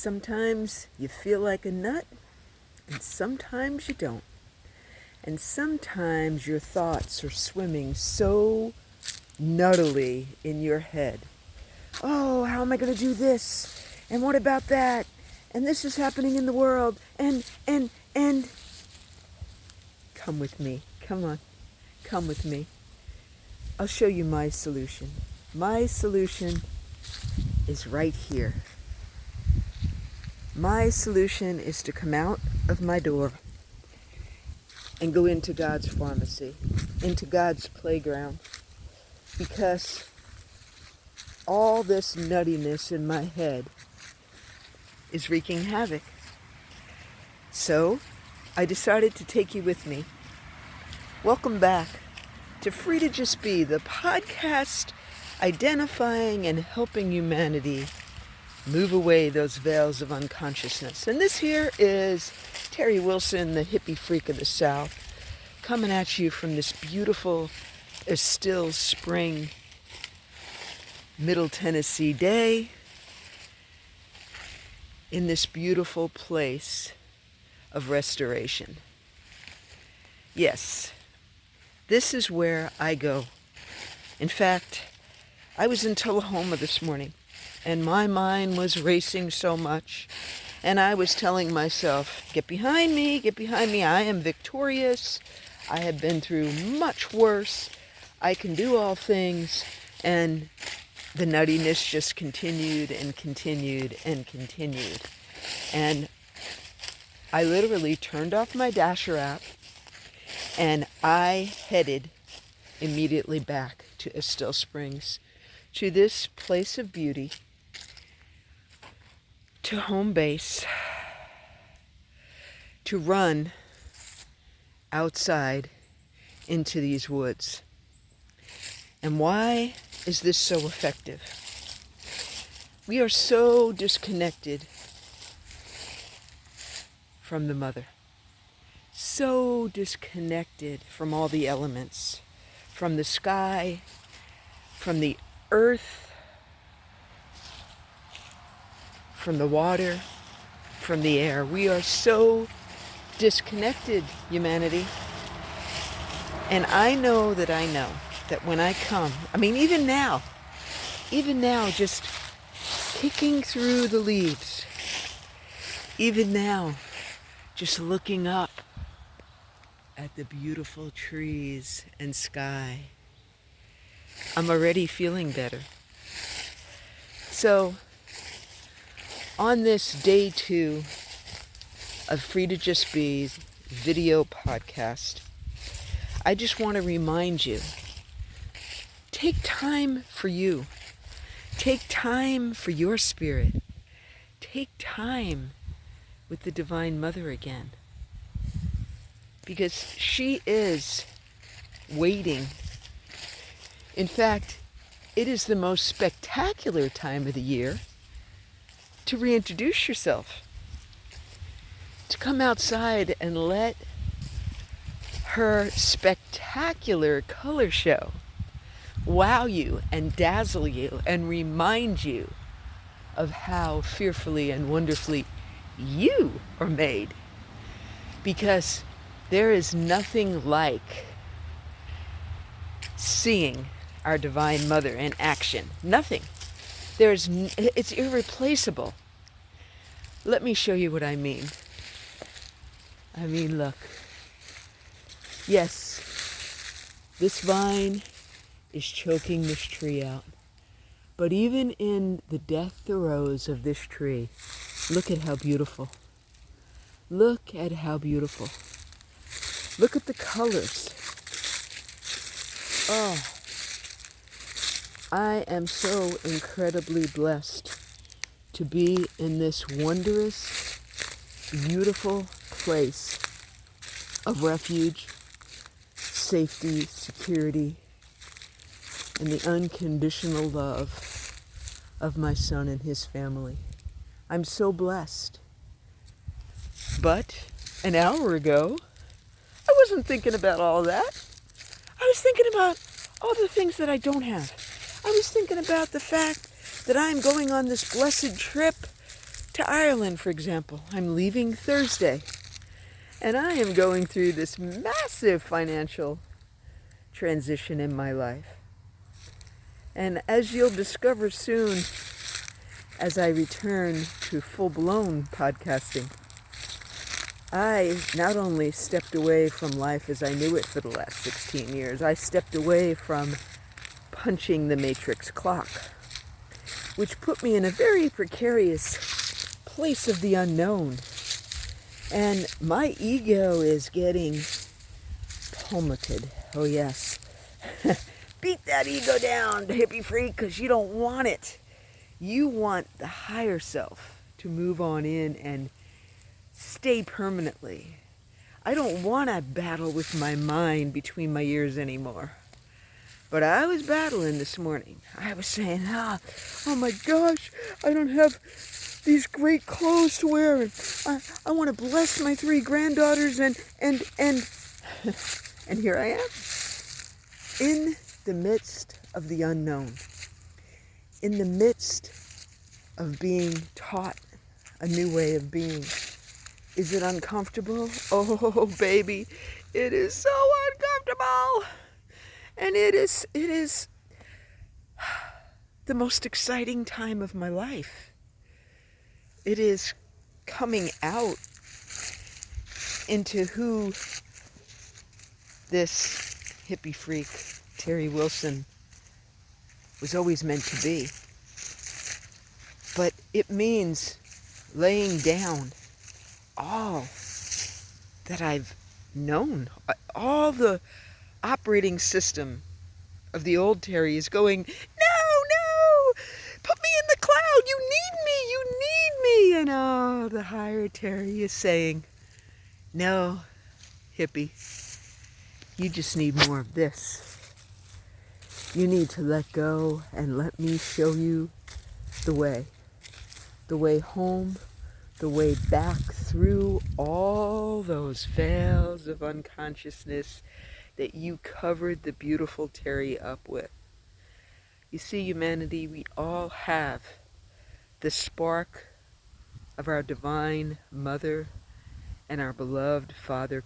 Sometimes you feel like a nut, and sometimes you don't. And sometimes your thoughts are swimming so nuttily in your head. Oh, how am I going to do this? And what about that? And this is happening in the world. And. Come with me. Come on. Come with me. I'll show you my solution. My solution is right here. My solution is to come out of my door and go into God's pharmacy, into God's playground, because all this nuttiness in my head is wreaking havoc. So I decided to take you with me. Welcome back to Free to Just Be, the podcast identifying and helping humanity move away those veils of unconsciousness. And this here is Terry Wilson, the hippie freak of the South, coming at you from this beautiful, still spring, Middle Tennessee day in this beautiful place of restoration. Yes, this is where I go. In fact, I was in Tullahoma this morning, and my mind was racing so much, and I was telling myself, get behind me, I am victorious, I have been through much worse, I can do all things, and the nuttiness just continued and continued and continued. And I literally turned off my Dasher app, and I headed immediately back to Estelle Springs, to this place of beauty, to home base, to run outside into these woods. And why is this so effective? We are so disconnected from the mother, so disconnected from all the elements, from the sky, from the earth, from the water, from the air. We are so disconnected, humanity. And I know that when I come, even now, just kicking through the leaves, even now, just looking up at the beautiful trees and sky, I'm already feeling better. So, on this day 2 of Free to Just Be video podcast, I just want to remind you, take time for you. Take time for your spirit. Take time with the Divine Mother again. Because she is waiting. In fact, it is the most spectacular time of the year to reintroduce yourself. To come outside and let her spectacular color show wow you and dazzle you and remind you of how fearfully and wonderfully you are made. Because there is nothing like seeing our Divine Mother in action. Nothing. It's irreplaceable. Let me show you what I mean. Look. Yes, this vine is choking this tree out. But even in the death throes of this tree, look at how beautiful. Look at how beautiful. Look at the colors. Oh, I am so incredibly blessed to be in this wondrous, beautiful place of refuge, safety, security, and the unconditional love of my son and his family. I'm so blessed. But an hour ago, I wasn't thinking about all that. I was thinking about all the things that I don't have. I was thinking about the fact that I'm going on this blessed trip to Ireland, for example. I'm leaving Thursday, and I am going through this massive financial transition in my life. And as you'll discover soon, as I return to full-blown podcasting, I not only stepped away from life as I knew it for the last 16 years, I stepped away from punching the matrix clock, which put me in a very precarious place of the unknown. And my ego is getting plummeted. Oh yes. Beat that ego down, hippie freak, because you don't want it. You want the higher self to move on in and stay permanently. I don't want to battle with my mind between my ears anymore. But I was battling this morning. I was saying, oh my gosh, I don't have these great clothes to wear, and I want to bless my 3 granddaughters, and and here I am, in the midst of the unknown, in the midst of being taught a new way of being. Is it uncomfortable? Oh, baby, it is so uncomfortable. And it is the most exciting time of my life. It is coming out into who this hippie freak, Terry Wilson, was always meant to be. But it means laying down all that I've known. All the operating system of the old Terry is going, no, put me in the cloud, you need me. And oh, the higher Terry is saying, no, hippie, you just need more of this. You need to let go and let me show you the way home, the way back through all those veils of unconsciousness that you covered the beautiful Terry up with. You see, humanity, we all have the spark of our divine mother and our beloved Father,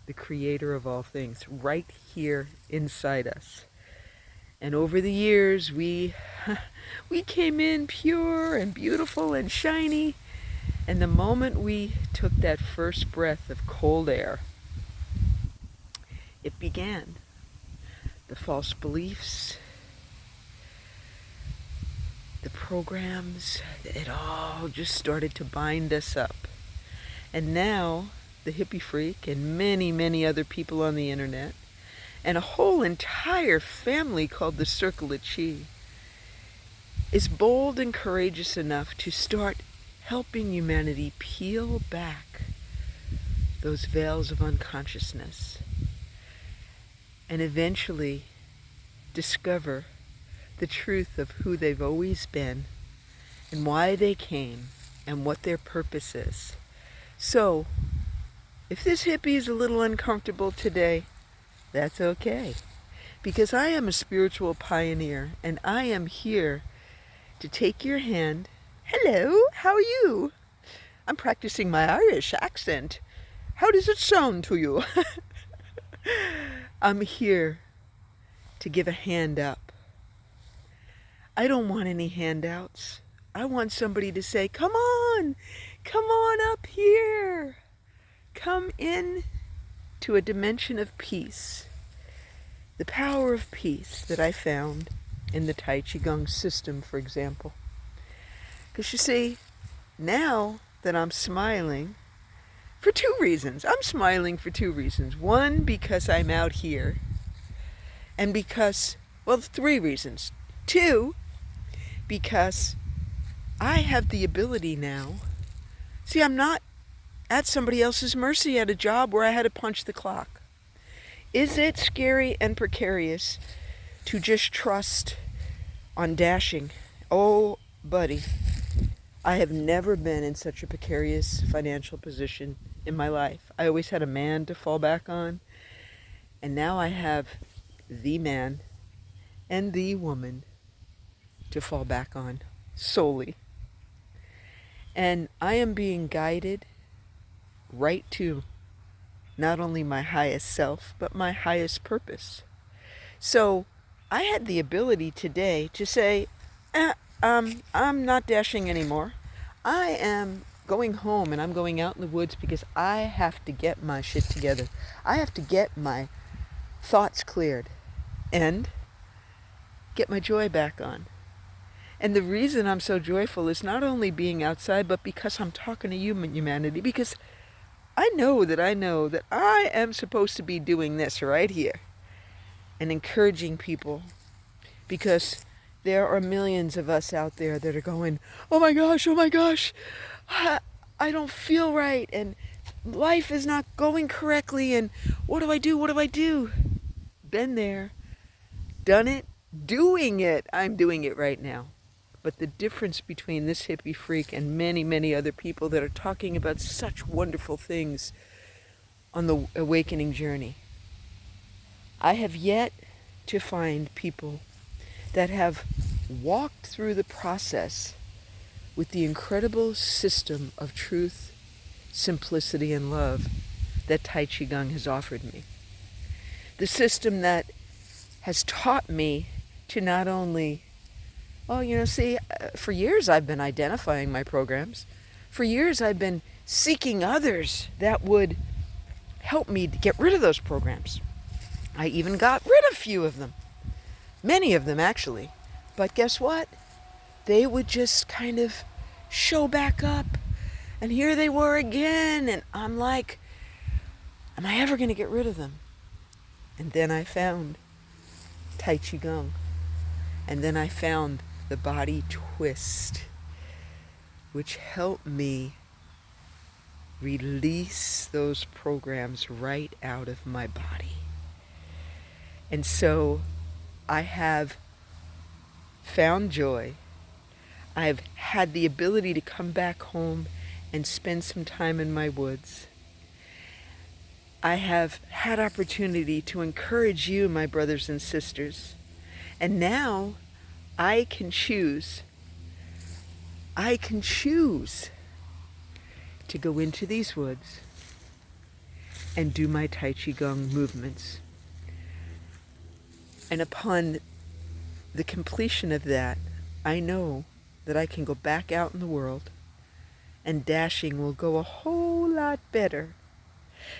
the creator of all things, right here inside us. And over the years, we came in pure and beautiful and shiny. And the moment we took that first breath of cold air, it began. The false beliefs, the programs, it all just started to bind us up. And now, the hippie freak and many, many other people on the internet, and a whole entire family called the Circle of Chi, is bold and courageous enough to start helping humanity peel back those veils of unconsciousness and eventually discover the truth of who they've always been and why they came and what their purpose is. So, if this hippie is a little uncomfortable today, that's okay, because I am a spiritual pioneer and I am here to take your hand. Hello, how are you? I'm practicing my Irish accent. How does it sound to you? I'm here to give a hand up. I don't want any handouts. I want somebody to say, come on up here. Come in to a dimension of peace. The power of peace that I found in the Tai Chi Gong system, for example. Because you see, now that I'm smiling, for 2 reasons. I'm smiling for 2 reasons. One, because I'm out here. And because, 3 reasons. 2, because I have the ability now. See, I'm not at somebody else's mercy at a job where I had to punch the clock. Is it scary and precarious to just trust on dashing? Oh, buddy, I have never been in such a precarious financial position in my life. I always had a man to fall back on, and now I have the man and the woman to fall back on solely. And I am being guided right to not only my highest self, but my highest purpose. So I had the ability today to say, I'm not dashing anymore. I am going home and I'm going out in the woods because I have to get my shit together. I have to get my thoughts cleared and get my joy back on. And the reason I'm so joyful is not only being outside, but because I'm talking to humanity, because I know that I am supposed to be doing this right here and encouraging people, because there are millions of us out there that are going, oh my gosh, I don't feel right, and life is not going correctly, and what do I do? Been there, done it, doing it. I'm doing it right now. But the difference between this hippie freak and many, many other people that are talking about such wonderful things on the awakening journey, I have yet to find people that have walked through the process with the incredible system of truth, simplicity, and love that Tai Chi Gong has offered me. The system that has taught me to not only, for years I've been identifying my programs. For years I've been seeking others that would help me to get rid of those programs. I even got rid of a few of them. Many of them, actually. But guess what? They would just kind of show back up. And here they were again. And I'm like, am I ever going to get rid of them? And then I found Tai Chi Gong. And then I found the body twist, which helped me release those programs right out of my body. And so I have found joy. I've had the ability to come back home and spend some time in my woods. I have had opportunity to encourage you, my brothers and sisters. And now I can choose to go into these woods and do my Tai Chi Gong movements. And upon the completion of that, I know that I can go back out in the world and dashing will go a whole lot better.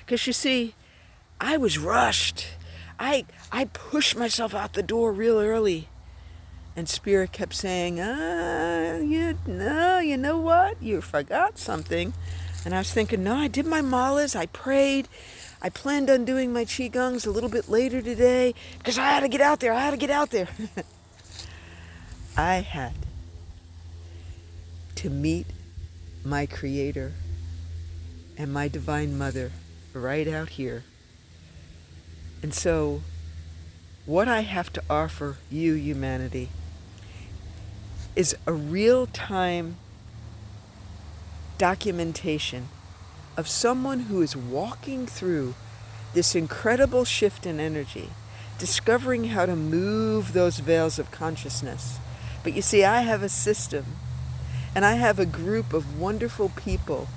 Because you see, I was rushed. I pushed myself out the door real early. And Spirit kept saying, you know what? You forgot something. And I was thinking, no, I did my malas, I prayed. I planned on doing my Qigongs a little bit later today because I had to get out there. I had to meet my Creator and my Divine Mother right out here. And so what I have to offer you, humanity, is a real-time documentation of someone who is walking through this incredible shift in energy, discovering how to move those veils of consciousness. But you see, I have a system, and I have a group of wonderful people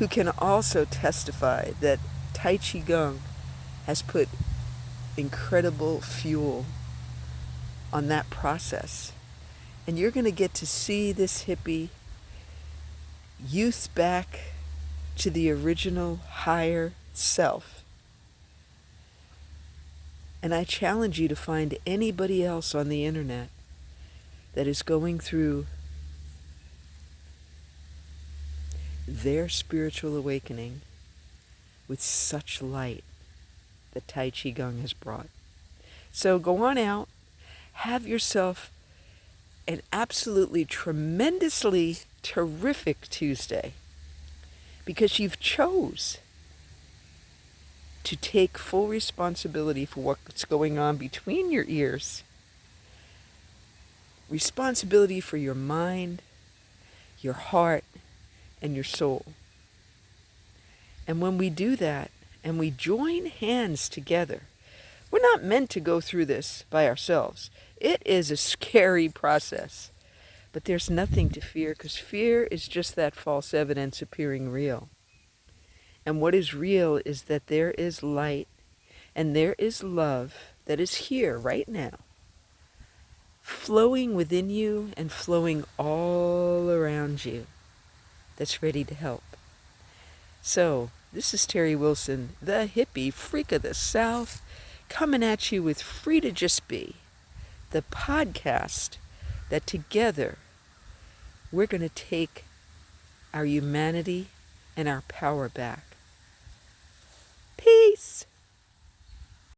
who can also testify that Tai Chi Gong has put incredible fuel on that process. And you're going to get to see this hippie youth back to the original higher self. And I challenge you to find anybody else on the internet that is going through their spiritual awakening with such light that Tai Chi Gong has brought. So go on out, have yourself an absolutely tremendously terrific Tuesday, because you've chose to take full responsibility for what's going on between your ears, responsibility for your mind, your heart, and your soul. And when we do that, and we join hands together, we're not meant to go through this by ourselves. It is a scary process. But there's nothing to fear, because fear is just that false evidence appearing real. And what is real is that there is light and there is love that is here right now, flowing within you and flowing all around you, that's ready to help. So, this is Terry Wilson, the hippie freak of the South, coming at you with Free to Just Be, the podcast that together we're going to take our humanity and our power back.